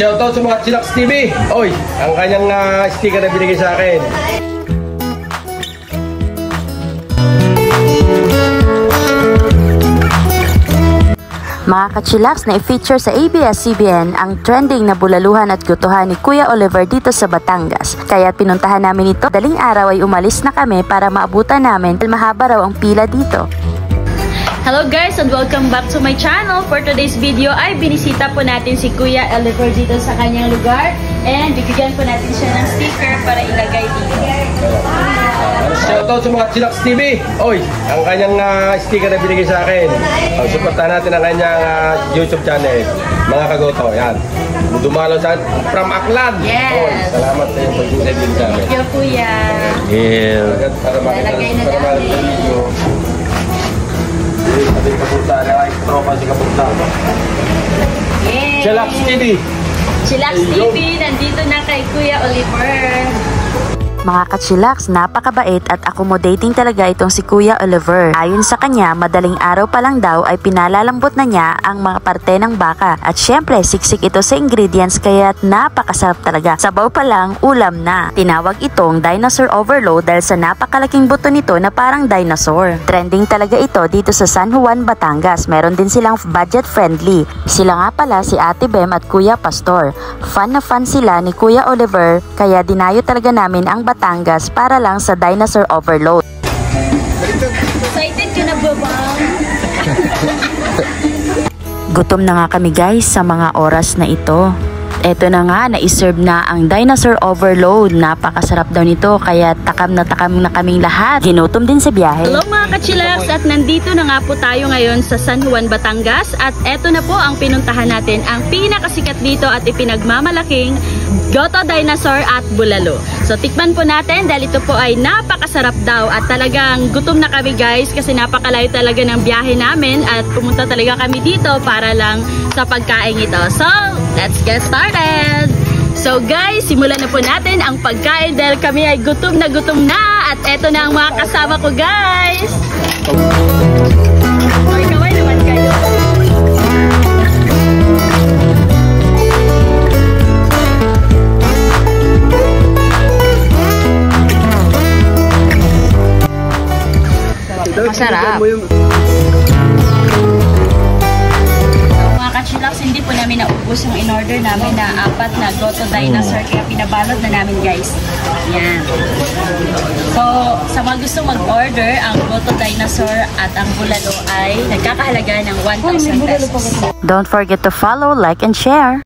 Shoutout sa mga Chillax TV. Oy, ang kanyang sticker na binigay sa akin. Mga ka-Chillax, na i-feature sa ABS-CBN ang trending na bulaluhan at gutuhan ni Kuya Oliver dito sa Batangas. Kaya pinuntahan namin ito. Daling araw ay umalis na kami para maabutan namin dahil mahaba raw ang pila dito. Hello guys and welcome back to my channel. For today's video ay binisita po natin si Kuya Oliver dito sa kanyang lugar and bibigyan po natin siya ng sticker para ilagay dito. Shoutout sa mga Chillax TV. Oy, ang kanyang sticker na binigay sa akin. Suportahan natin ang kanyang YouTube channel. Mga kagoto, yan. Dumalo sa from Aklan. Yes. Oy, salamat sa iyong pag-isip din sa amin. Thank you, Kuya. Yeah. Para makita sa video. Ating kapunta na ay tropa si kapunta. Chillax TV. Chillax TV, nandito na kay Kuya Oliver. Mga ka-Chillax, napakabait at accommodating talaga itong si Kuya Oliver. Ayon sa kanya, madaling araw pa lang daw ay pinalalambot na niya ang mga parte ng baka. At syempre, siksik ito sa ingredients kaya't napakasarap talaga. Sabaw pa lang, ulam na. Tinawag itong dinosaur overload dahil sa napakalaking buto nito na parang dinosaur. Trending talaga ito dito sa San Juan, Batangas. Meron din silang budget friendly. Sila nga pala si Ate Bem at Kuya Pastor. Fan na fan sila ni Kuya Oliver kaya dinayo talaga namin ang Batangas para lang sa dinosaur overload. Excited ka na ba, Ma'am? Gutom na nga kami guys sa mga oras na ito. Eto na nga, na-serve na ang dinosaur overload. Napakasarap daw nito kaya takam na kaming lahat. Ginutom din sa biyahe. Hello mga ka-Chillax at nandito na nga po tayo ngayon sa San Juan, Batangas at eto na po ang pinuntahan natin, ang pinakasikat dito at ipinagmamalaking Goto Dinosaur at Bulalo. So tikman po natin dahil ito po ay napakasarap daw at talagang gutom na kami guys kasi napakalayo talaga ng biyahe namin at pumunta talaga kami dito para lang sa pagkain ito. So let's get started! So guys, simulan na po natin ang pagkain dahil kami ay gutom na at eto na ang mga kasama ko guys! Ay, kaway naman kayo! Masarap! Chillax, hindi po namin naubos yung in-order namin na 4 na Goto Dinosaur kaya pinabalot na namin guys. Yan. So, sa mga gusto mag-order, ang Goto Dinosaur at ang Bulalo ay nagkakahalaga ng 1,000 pesos. Don't forget to follow, like, and share.